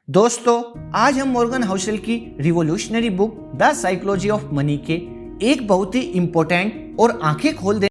दोस्तों, आज हम मॉर्गन हाउसेल की revolutionary book the psychology of money के एक बहुत ही इंपॉर्टेंट और आंखें खोल देने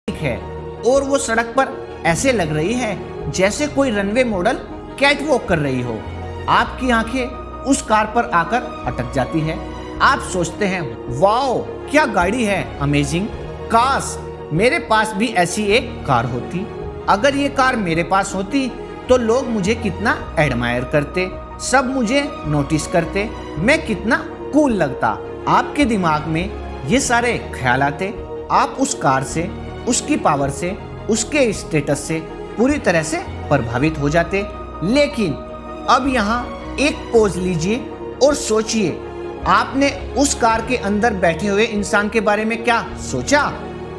है और वो सड़क पर ऐसे लग रही है जैसे कोई रनवे मॉडल कैट वॉक कर रही हो। आपकी आंखें उस कार पर आकर अटक जाती है। आप सोचते हैं, वाओ क्या गाड़ी है, अमेजिंग, काश मेरे पास भी ऐसी एक कार होती। अगर ये कार मेरे पास होती तो लोग मुझे कितना एडमायर करते, सब मुझे नोटिस करते, मैं कितना कूल लगता। आपके दिमाग में ये सारे ख्याल आते। आप उस कार से, उसकी पावर से, उसके स्टेटस से पूरी तरह से प्रभावित हो जाते। लेकिन अब यहाँ एक पॉज लीजिए और सोचिए, आपने उस कार के अंदर बैठे हुए इंसान के बारे में क्या सोचा?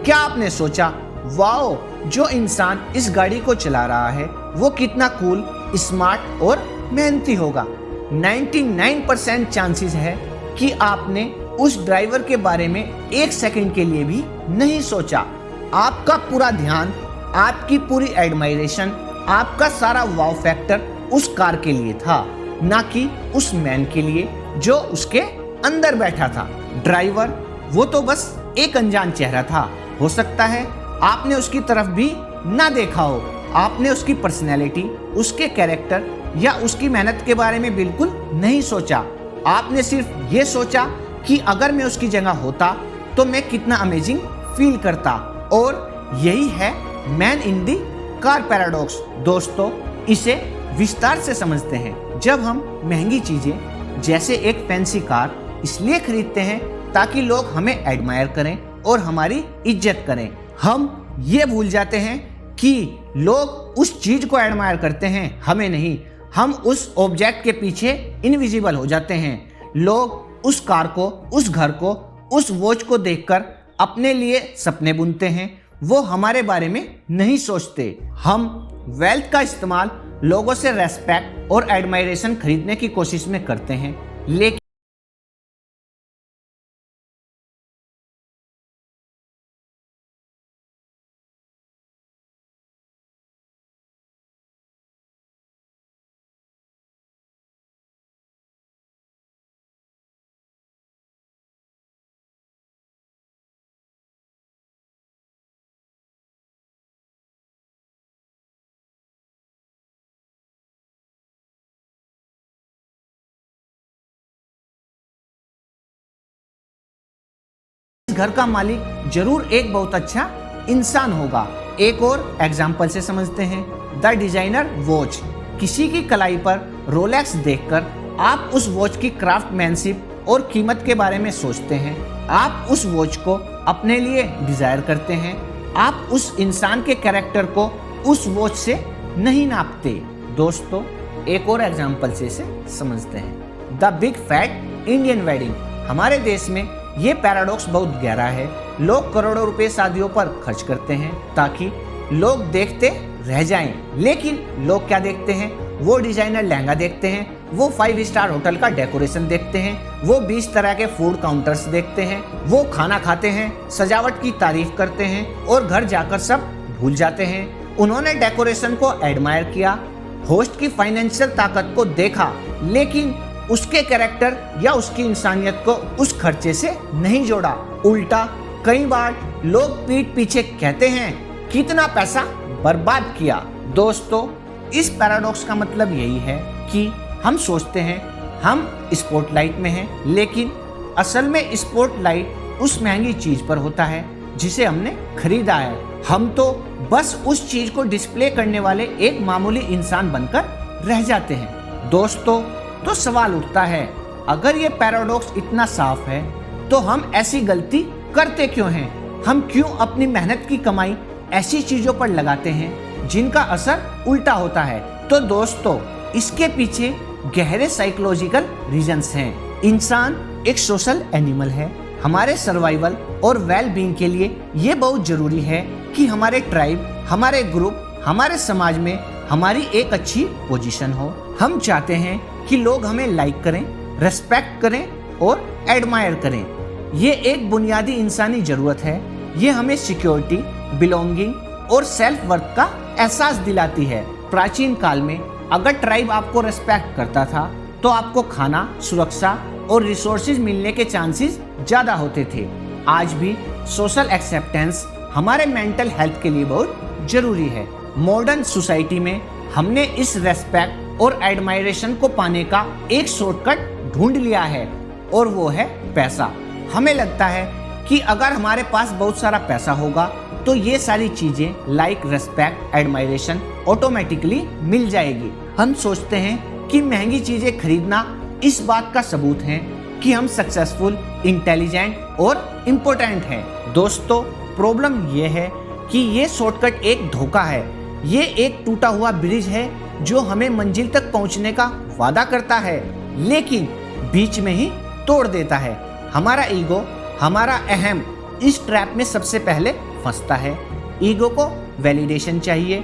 क्या आपने सोचा, वाओ जो इंसान इस गाड़ी को चला रहा है वो कितना कूल, स्मार्ट और मेहनती होगा। 99% चांसेस है कि आपने उस ड्राइवर के बारे में एक सेकंड के लिए भी नहीं सोचा। आपका पूरा ध्यान, आपकी पूरी एडमायरेशन, आपका सारा वाव फैक्टर उस कार के लिए था, ना कि उस मैन के लिए जो उसके अंदर बैठा था। ड्राइवर वो तो बस एक अनजान चेहरा था। हो सकता है आपने उसकी तरफ भी ना देखा हो। आपने उसकी पर्सनैलिटी, उसके कैरेक्टर या उसकी मेहनत के बारे में बिल्कुल नहीं सोचा। आपने सिर्फ ये सोचा कि अगर मैं उसकी जगह होता तो मैं कितना अमेजिंग फील करता। और यही है man in the car paradox. दोस्तों, इसे विस्तार से समझते हैं। जब हम महंगी चीजें जैसे एक फैंसी कार इसलिए खरीदते हैं ताकि लोग हमें एडमायर करें और हमारी इज्जत करें, हम ये भूल जाते हैं कि लोग उस चीज को एडमायर करते हैं, हमें नहीं। हम उस ऑब्जेक्ट के पीछे इनविजिबल हो जाते हैं। लोग उस कार को, उस घर को, उस वॉच को देखकर अपने लिए सपने बुनते हैं। वो हमारे बारे में नहीं सोचते। हम वेल्थ का इस्तेमाल लोगों से रेस्पेक्ट और एडमायरेशन खरीदने की कोशिश में करते हैं, लेकिन घर का मालिक जरूर एक बहुत अच्छा इंसान होगा। एक और एग्जाम्पल से समझते हैं, द डिजाइनर वॉच। किसी की कलाई पर रोलेक्स देखकर आप उस वॉच की क्राफ्टमैनशिप और कीमत के बारे में सोचते हैं। आप उस वॉच को अपने लिए डिजायर करते हैं। आप उस इंसान के कैरेक्टर को उस वॉच से नहीं नापते। दोस्तों, एक और एग्जाम्पल से इसे समझते हैं, the big fat Indian wedding. हमारे देश में ये पैराडॉक्स बहुत गहरा है। लोग करोड़ों रुपए शादियों पर खर्च करते हैं ताकि लोग देखते रह जाएं, लेकिन लोग क्या देखते हैं? वो डिजाइनर लहंगा देखते हैं, वो 5 स्टार होटल का डेकोरेशन देखते हैं, वो 20 तरह के फूड काउंटर्स देखते हैं, वो खाना खाते हैं, सजावट की तारीफ करते हैं और घर जाकर सब भूल जाते हैं। उन्होंने डेकोरेशन को एडमायर किया, होस्ट की फाइनेंशियल ताकत को देखा, लेकिन उसके कैरेक्टर या उसकी इंसानियत को उस खर्चे से नहीं जोड़ा। उल्टा कई बार लोग पीठ पीछे कहते हैं कितना पैसा बर्बाद किया। दोस्तों, इस पैराडॉक्स का मतलब यही है कि हम सोचते हैं हम स्पॉटलाइट में हैं, लेकिन असल में स्पॉटलाइट उस महंगी चीज पर होता है जिसे हमने खरीदा है। हम तो बस उस चीज को डिस्प्ले करने वाले एक मामूली इंसान बनकर रह जाते हैं। दोस्तों, तो सवाल उठता है, अगर ये पैराडॉक्स इतना साफ है तो हम ऐसी गलती करते क्यों हैं? हम क्यों अपनी मेहनत की कमाई ऐसी चीजों पर लगाते हैं जिनका असर उल्टा होता है? तो दोस्तों, इसके पीछे गहरे साइकोलॉजिकल रीजंस हैं। इंसान एक सोशल एनिमल है। हमारे सर्वाइवल और वेल बीइंग के लिए ये बहुत जरूरी है कि हमारे ट्राइब, हमारे ग्रुप, हमारे समाज में हमारी एक अच्छी पोजीशन हो। हम चाहते हैं कि लोग हमें लाइक करें, रेस्पेक्ट करें और एडमायर करें। ये एक बुनियादी इंसानी जरूरत है। ये हमें सिक्योरिटी, बिलोंगिंग और सेल्फ वर्थ का एहसास दिलाती है। प्राचीन काल में अगर ट्राइब आपको रेस्पेक्ट करता था तो आपको खाना, सुरक्षा और रिसोर्सेज मिलने के चांसेस ज्यादा होते थे। आज भी सोशल एक्सेप्टेंस हमारे मेंटल हेल्थ के लिए बहुत जरूरी है। मॉडर्न सोसाइटी में हमने इस रेस्पेक्ट और एडमायरेशन को पाने का एक शॉर्टकट ढूंढ लिया है और वो है पैसा। हमें लगता है कि अगर हमारे पास बहुत सारा पैसा होगा तो ये सारी चीजें लाइक रेस्पेक्ट, एडमायरेशन ऑटोमेटिकली मिल जाएगी। हम सोचते हैं कि महंगी चीजें खरीदना इस बात का सबूत है कि हम सक्सेसफुल, इंटेलिजेंट और इम्पोर्टेंट हैं। दोस्तों, प्रॉब्लम ये है कि ये शॉर्टकट एक धोखा है। ये एक टूटा हुआ ब्रिज है जो हमें मंजिल तक पहुंचने का वादा करता है, लेकिन बीच में ही तोड़ देता है। हमारा ईगो, हमारा अहम इस ट्रैप में सबसे पहले फंसता है। ईगो को वैलिडेशन चाहिए,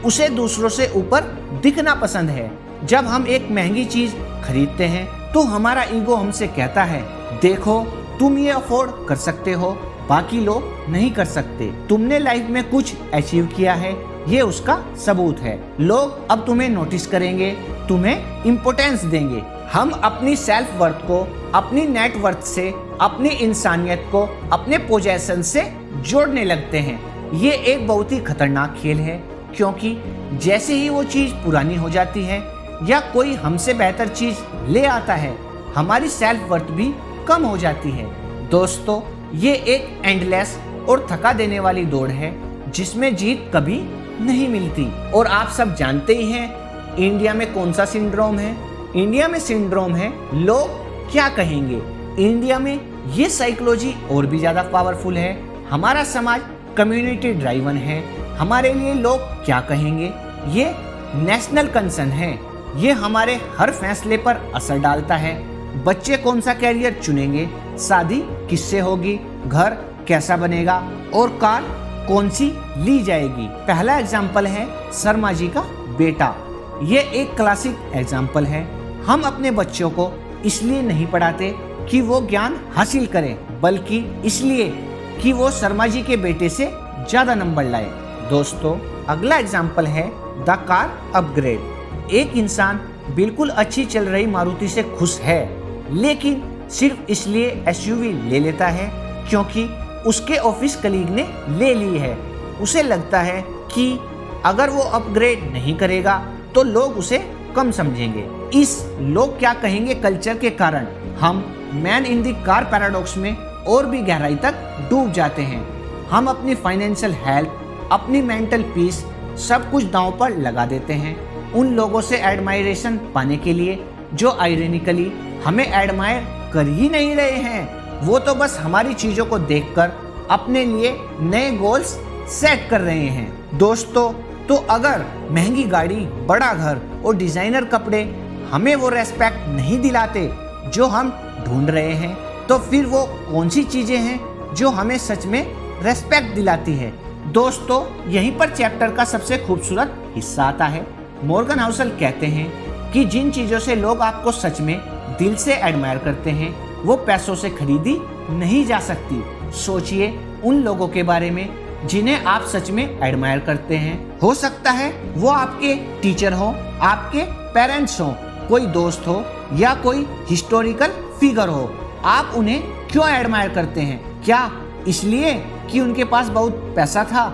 उसे दूसरों से ऊपर दिखना पसंद है। जब हम एक महंगी चीज खरीदते हैं तो हमारा ईगो हमसे कहता है, देखो तुम ये अफोर्ड कर सकते हो, बाकी लोग नहीं कर सकते। तुमने लाइफ में कुछ अचीव किया है, ये उसका सबूत है। लोग अब तुम्हें नोटिस करेंगे, तुम्हें इम्पोर्टेंस देंगे। हम अपनी सेल्फ वर्थ को अपनी नेट वर्थ से, अपनी इंसानियत को अपने पोजेशन से जोड़ने लगते हैं। ये एक बहुत ही खतरनाक खेल है, क्योंकि जैसे ही वो चीज पुरानी हो जाती है या कोई हमसे बेहतर चीज ले आता है, हमारी सेल्फ वर्थ भी कम हो जाती है। दोस्तों, ये एक एंडलेस और थका देने वाली दौड़ है जिसमें जीत कभी नहीं मिलती। और आप सब जानते ही हैं इंडिया में कौन सा सिंड्रोम है। इंडिया में सिंड्रोम है लोग क्या कहेंगे। इंडिया में ये साइकोलॉजी और भी ज्यादा पावरफुल है। हमारा समाज कम्युनिटी ड्राइवन है। हमारे लिए लोग क्या कहेंगे ये नेशनल कंसर्न है। ये हमारे हर फैसले पर असर डालता है। बच्चे कौन सा कैरियर चुनेंगे, शादी किससे होगी, घर कैसा बनेगा और कार कौन सी ली जाएगी। पहला एग्जाम्पल है शर्मा जी का बेटा। ये एक क्लासिक एग्जाम्पल है। हम अपने बच्चों को इसलिए नहीं पढ़ाते कि वो ज्ञान हासिल करें, बल्कि इसलिए कि वो शर्मा जी के बेटे से ज्यादा नंबर लाए। दोस्तों, अगला एग्जाम्पल है द कार अपग्रेड। एक इंसान बिल्कुल अच्छी चल रही मारुति से खुश है, लेकिन सिर्फ इसलिए एसयूवी ले लेता है क्योंकि उसके ऑफिस कलीग ने ले ली है। उसे लगता है कि अगर वो अपग्रेड नहीं करेगा तो लोग उसे कम समझेंगे। इस लोग क्या कहेंगे कल्चर के कारण हम man in the car paradox में और भी गहराई तक डूब जाते हैं। हम अपनी फाइनेंशियल हेल्थ, अपनी मेंटल पीस सब कुछ दांव पर लगा देते हैं उन लोगों से एडमायरेशन पाने के लिए जो आयरनिकली हमें एडमायर कर ही नहीं रहे हैं। वो तो बस हमारी चीजों को देखकर अपने लिए नए गोल्स सेट कर रहे हैं। दोस्तों, तो अगर महंगी गाड़ी, बड़ा घर और डिजाइनर कपड़े हमें वो रेस्पेक्ट नहीं दिलाते जो हम ढूंढ रहे हैं, तो फिर वो कौन सी चीजें हैं जो हमें सच में रेस्पेक्ट दिलाती है? दोस्तों, यहीं पर चैप्टर का सबसे खूबसूरत हिस्सा आता है। मॉर्गन हाउसल कहते हैं कि जिन चीजों से लोग आपको सच में दिल से एडमायर करते हैं वो पैसों से खरीदी नहीं जा सकती। सोचिए उन लोगों के बारे में जिन्हें आप सच में एडमायर करते हैं। हो सकता है वो आपके टीचर हो, आपके पेरेंट्स हो, कोई दोस्त हो या कोई हिस्टोरिकल फिगर हो। आप उन्हें क्यों एडमायर करते हैं? क्या इसलिए कि उनके पास बहुत पैसा था,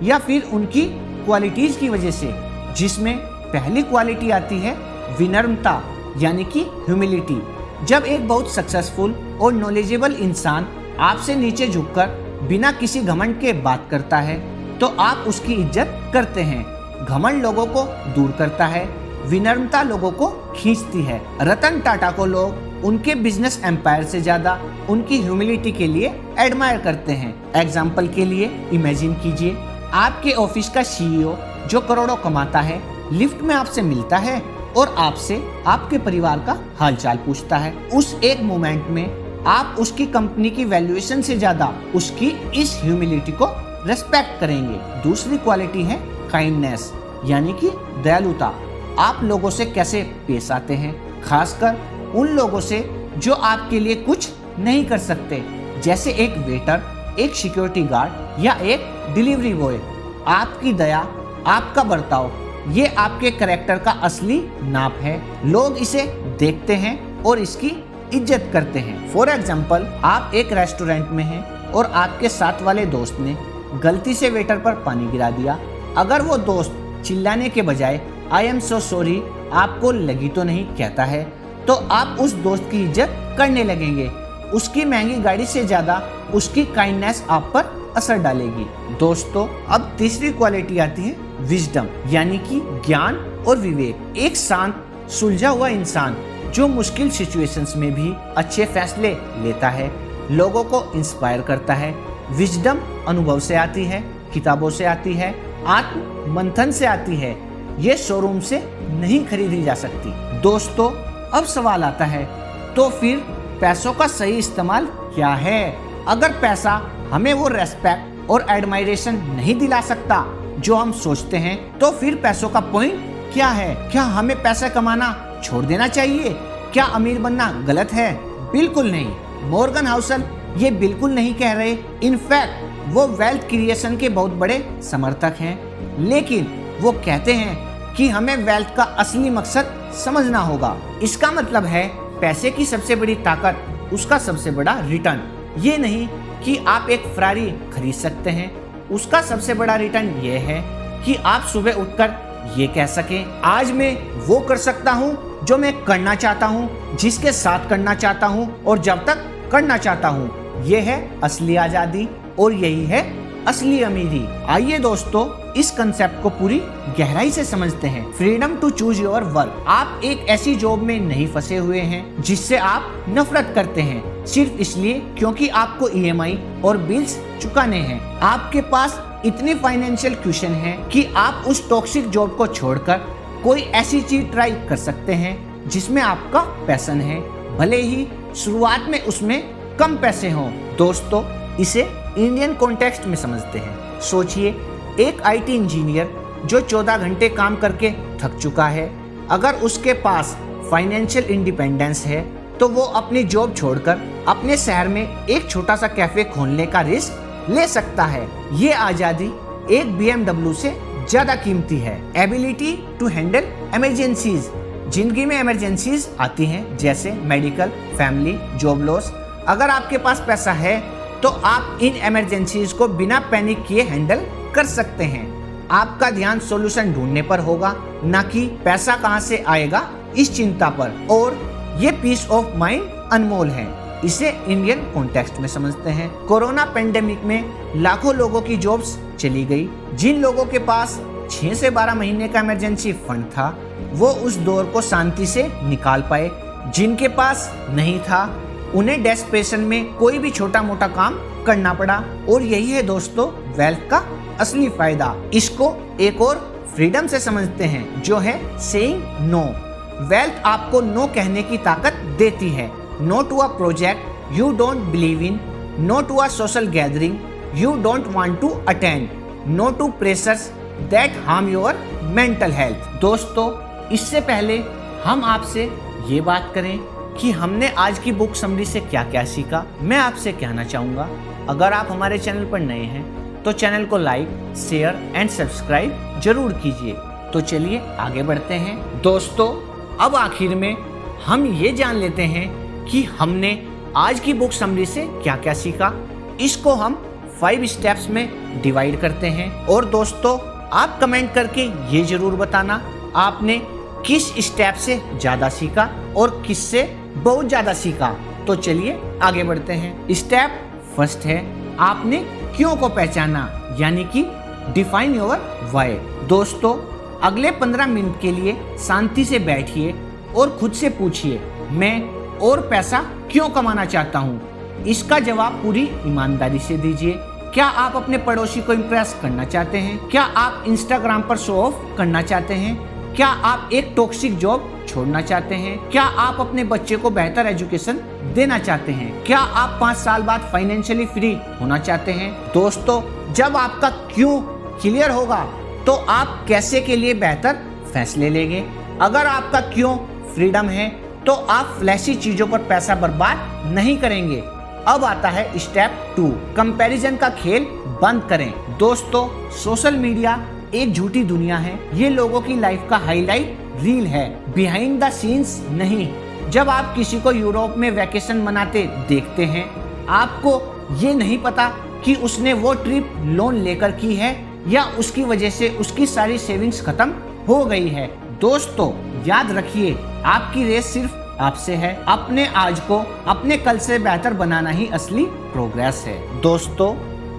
या फिर उनकी क्वालिटीज की वजह से? जिसमें पहली क्वालिटी आती है विनम्रता, यानी कि ह्यूमिलिटी। जब एक बहुत सक्सेसफुल और नॉलेजेबल इंसान आपसे नीचे झुककर बिना किसी घमंड के बात करता है तो आप उसकी इज्जत करते हैं। घमंड लोगों को दूर करता है, विनम्रता लोगों को खींचती है। रतन टाटा को लोग उनके बिजनेस एम्पायर से ज्यादा उनकी ह्यूमिलिटी के लिए एडमायर करते हैं। एग्जाम्पल के लिए इमेजिन कीजिए, आपके ऑफिस का सीईओ जो करोड़ों कमाता है लिफ्ट में आपसे मिलता है और आपसे आपके परिवार का हालचाल पूछता है। उस एक मोमेंट में आप उसकी कंपनी की वैल्यूएशन से ज्यादा उसकी इस ह्यूमिलिटी को रेस्पेक्ट करेंगे। दूसरी क्वालिटी है काइंडनेस, यानी कि दयालुता। आप लोगों से कैसे पेश आते हैं, खासकर उन लोगों से जो आपके लिए कुछ नहीं कर सकते, जैसे एक वेटर, एक सिक्योरिटी गार्ड या एक डिलीवरी बॉय। आपकी दया, आपका बर्ताव, ये आपके कैरेक्टर का असली नाप है। लोग इसे देखते हैं और इसकी इज्जत करते हैं। फॉर एग्जाम्पल, आप एक रेस्टोरेंट में हैं और आपके साथ वाले दोस्त ने गलती से वेटर पर पानी गिरा दिया। अगर वो दोस्त चिल्लाने के बजाय आई एम सो सॉरी, आपको लगी तो नहीं कहता है, तो आप उस दोस्त की इज्जत करने लगेंगे। उसकी महंगी गाड़ी से ज्यादा उसकी काइंडनेस आप पर असर डालेगी। दोस्तों, अब तीसरी क्वालिटी आती है विजडम, यानी कि ज्ञान और विवेक। एक शांत, सुलझा हुआ इंसान जो मुश्किल सिचुएशंस में भी अच्छे फैसले लेता है, लोगों को इंस्पायर करता है। विजडम अनुभव से आती है, किताबों से आती है, आत्म मंथन से आती है। ये शोरूम से नहीं खरीदी जा सकती। दोस्तों, अब सवाल आता है, तो फिर पैसों का सही इस्तेमाल क्या है? अगर पैसा हमें वो रेस्पेक्ट और एडमायरेशन नहीं दिला सकता जो हम सोचते हैं, तो फिर पैसों का पॉइंट क्या है? क्या हमें पैसा कमाना छोड़ देना चाहिए? क्या अमीर बनना गलत है? बिल्कुल नहीं। मॉर्गन हाउसल ये बिल्कुल नहीं कह रहे। इनफैक्ट वो वेल्थ क्रिएशन के बहुत बड़े समर्थक हैं, लेकिन वो कहते हैं कि हमें वेल्थ का असली मकसद समझना होगा। इसका मतलब है पैसे की सबसे बड़ी ताकत उसका सबसे बड़ा रिटर्न। ये नहीं कि आप एक फरारी खरीद सकते हैं, उसका सबसे बड़ा रिटर्न ये है कि आप सुबह उठकर ये कह सकें, आज मैं वो कर सकता हूँ जो मैं करना चाहता हूँ, जिसके साथ करना चाहता हूँ और जब तक करना चाहता हूँ। ये है असली आजादी और यही है असली अमीरी। आइए दोस्तों, इस कंसेप्ट को पूरी गहराई से समझते हैं। Freedom to choose your work. आप एक ऐसी जॉब में नहीं फंसे हुए हैं जिससे आप नफरत करते हैं, सिर्फ इसलिए क्योंकि आपको ईएमआई और बिल्स चुकाने हैं। आपके पास इतनी फाइनेंशियल क्वेश्चन है कि आप उस टॉक्सिक जॉब को छोड़कर कोई ऐसी चीज ट्राई कर सकते हैं जिसमें आपका पैशन है, भले ही शुरुआत में उसमें कम पैसे हों। दोस्तों, इसे इंडियन कॉन्टेक्स्ट में समझते हैं। सोचिए, एक आईटी इंजीनियर जो 14 घंटे काम करके थक चुका है, अगर उसके पास फाइनेंशियल इंडिपेंडेंस है तो वो अपनी जॉब छोड़कर अपने शहर में एक छोटा सा कैफे खोलने का रिस्क ले सकता है। ये आजादी एक BMW से ज्यादा कीमती है। Ability to handle emergencies. जिंदगी में इमरजेंसीज आती हैं, जैसे मेडिकल, फैमिली, जॉब लॉस। अगर आपके पास पैसा है तो आप इन इमरजेंसीज को बिना पैनिक किए हैंडल कर सकते हैं। आपका ध्यान सॉल्यूशन ढूंढने पर होगा, ना कि पैसा कहां से आएगा इस चिंता पर। और ये पीस ऑफ माइंड अनमोल है। इसे इंडियन कॉन्टेक्स्ट में समझते हैं। कोरोना पेंडेमिक में लाखों लोगों की जॉब्स चली गई। जिन लोगों के पास 6 से 12 महीने का इमरजेंसी फंड था वो उस दौर को शांति से निकाल पाए। जिनके पास नहीं था उन्हें डेस्परेशन में कोई भी छोटा मोटा काम करना पड़ा। और यही है दोस्तों वेल्थ का असली फायदा। इसको एक और फ्रीडम से समझते हैं जो है सेइंग नो। वेल्थ आपको नो कहने की ताकत देती है। No to a project you don't believe in, no to a social gathering you don't want to attend, no to pressures that harm your mental health. दोस्तों इससे पहले हम आपसे ये बात करें कि हमने आज की बुक समरी से क्या क्या सीखा, मैं आपसे कहना चाहूँगा अगर आप हमारे चैनल पर नए हैं तो चैनल को लाइक, शेयर एंड सब्सक्राइब जरूर कीजिए। तो चलिए आगे बढ़ते हैं। दोस्तों अब आखिर में हम ये जान लेते हैं कि हमने आज की बुक समरी से क्या क्या सीखा। इसको हम 5 स्टेप्स में डिवाइड करते हैं। और दोस्तों आप कमेंट करके ये जरूर बताना आपने किस स्टेप से ज़्यादा सीखा और किससे बहुत ज़्यादा सीखा। तो चलिए आगे बढ़ते हैं। स्टेप फर्स्ट है आपने क्यों को पहचाना, यानी कि डिफाइन योर व्हाई। दोस्तों अगले 15 मिनट के लिए शांति से बैठिए और खुद से पूछिए मैं और पैसा क्यों कमाना चाहता हूँ। इसका जवाब पूरी ईमानदारी से दीजिए। क्या आप अपने पड़ोसी को इम्प्रेस करना चाहते हैं? क्या आप इंस्टाग्राम पर शो ऑफ करना चाहते हैं? क्या आप एक टॉक्सिक जॉब छोड़ना चाहते हैं? क्या आप अपने बच्चे को बेहतर एजुकेशन देना चाहते हैं? क्या आप 5 साल बाद फाइनेंशियली फ्री होना चाहते हैं? दोस्तों जब आपका क्यों क्लियर होगा तो आप कैसे के लिए बेहतर फैसले लेंगे। अगर आपका क्यों फ्रीडम है तो आप फ्लैशी चीजों पर पैसा बर्बाद नहीं करेंगे। अब आता है स्टेप 2, कंपैरिजन का खेल बंद करें। दोस्तों सोशल मीडिया एक झूठी दुनिया है। ये लोगों की लाइफ का हाईलाइट रील है, बिहाइंड द सीन्स नहीं। जब आप किसी को यूरोप में वैकेशन मनाते देखते हैं आपको ये नहीं पता कि उसने वो ट्रिप लोन लेकर की है या उसकी वजह से उसकी सारी सेविंग्स खत्म हो गई है। दोस्तों याद रखिए आपकी रेस सिर्फ आपसे है। अपने आज को अपने कल से बेहतर बनाना ही असली प्रोग्रेस है। दोस्तों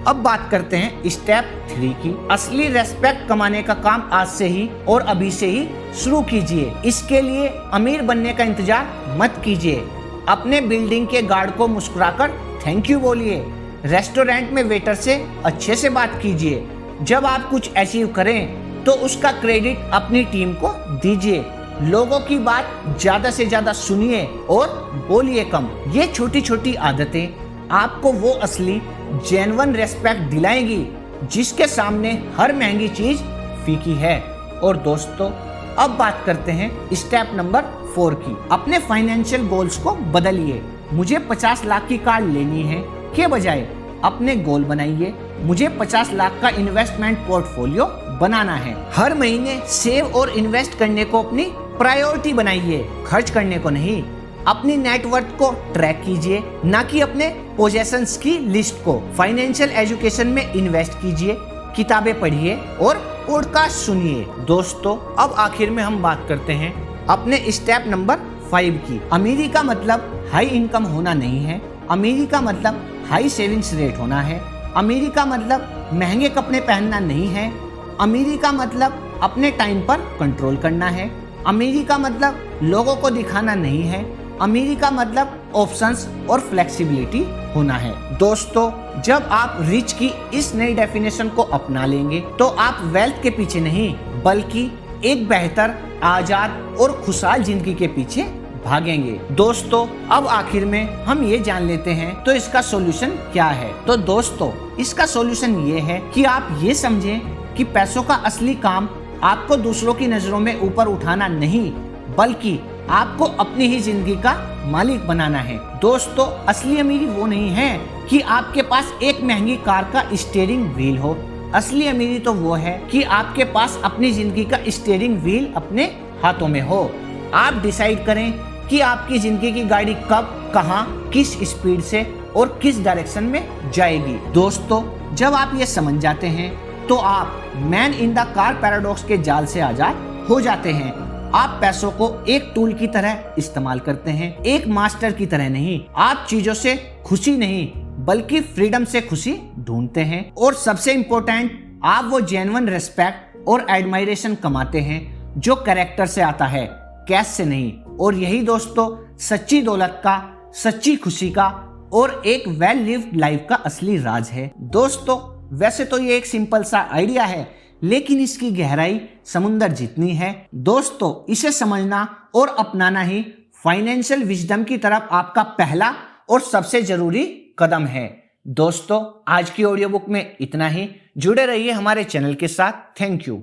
अब बात करते हैं स्टेप 3 की। असली रेस्पेक्ट कमाने का काम आज से ही और अभी से ही शुरू कीजिए। इसके लिए अमीर बनने का इंतजार मत कीजिए। अपने बिल्डिंग के गार्ड को मुस्कुराकर थैंक यू बोलिए। रेस्टोरेंट में वेटर से अच्छे से बात कीजिए। जब आप कुछ अचीव करें तो उसका क्रेडिट अपनी टीम को दीजिए। लोगों की बात ज्यादा से ज्यादा सुनिए और बोलिए कम। ये छोटी छोटी आदतें आपको वो असली जेन्युइन रेस्पेक्ट दिलाएंगी जिसके सामने हर महंगी चीज फीकी है। और दोस्तों अब बात करते हैं स्टेप नंबर 4 की। अपने फाइनेंशियल गोल्स को बदलिए। मुझे 50 लाख की कार लेनी है के बजाय अपने गोल बनाइए मुझे 50 लाख का इन्वेस्टमेंट पोर्टफोलियो बनाना है। हर महीने सेव और इन्वेस्ट करने को अपनी प्रायोरिटी बनाइए, खर्च करने को नहीं। अपनी नेटवर्थ को ट्रैक कीजिए, ना कि अपने पोजेशंस की लिस्ट को। फाइनेंशियल एजुकेशन में इन्वेस्ट कीजिए, किताबें पढ़िए और पॉडकास्ट सुनिए। दोस्तों अब आखिर में हम बात करते हैं अपने स्टेप नंबर 5 की। अमीरी का मतलब हाई इनकम होना नहीं है। अमीरी का मतलब हाई सेविंग्स रेट होना है। अमीरी का मतलब महंगे कपड़े पहनना नहीं है। अमीरी का मतलब अपने टाइम पर कंट्रोल करना है। अमीरी का मतलब लोगों को दिखाना नहीं है। अमीरी का मतलब ऑप्शंस और फ्लेक्सिबिलिटी होना है। दोस्तों जब आप रिच की इस नई डेफिनेशन को अपना लेंगे तो आप वेल्थ के पीछे नहीं बल्कि एक बेहतर, आजाद और खुशहाल जिंदगी के पीछे भागेंगे। दोस्तों अब आखिर में हम ये जान लेते हैं तो इसका सॉल्यूशन क्या है। तो दोस्तों इसका सॉल्यूशन ये है कि आप ये समझें कि पैसों का असली काम आपको दूसरों की नजरों में ऊपर उठाना नहीं बल्कि आपको अपनी ही जिंदगी का मालिक बनाना है। दोस्तों असली अमीरी वो नहीं है कि आपके पास एक महंगी कार का स्टीयरिंग व्हील हो। असली अमीरी तो वो है कि आपके पास अपनी जिंदगी का स्टीयरिंग व्हील अपने हाथों में हो। आप डिसाइड करें कि आपकी जिंदगी की गाड़ी कब, कहां, किस स्पीड से और किस डायरेक्शन में जाएगी। दोस्तों जब आप ये समझ जाते हैं तो आप man in the car paradox के जाल से आजाद हो जाते हैं आप पैसों को एक टूल की तरह इस्तेमाल करते हैं, एक मास्टर की तरह नहीं। आप चीजों से खुशी नहीं बल्कि फ्रीडम से खुशी ढूंढते हैं। और सबसे इंपॉर्टेंट, आप वो जेन्युइन रिस्पेक्ट और एडमायरेशन कमाते हैं जो कैरेक्टर से आता है, कैश से नहीं। और यही दोस्तों सच्ची दौलत का, सच्ची खुशी का और एक वेल लिव्ड लाइफ का असली राज है। दोस्तों वैसे तो ये एक सिंपल सा आइडिया है, लेकिन इसकी गहराई समुंदर जितनी है। दोस्तों इसे समझना और अपनाना ही फाइनेंशियल विजडम की तरफ आपका पहला और सबसे जरूरी कदम है। दोस्तों आज की ऑडियो बुक में इतना ही। जुड़े रहिए हमारे चैनल के साथ। Thank you.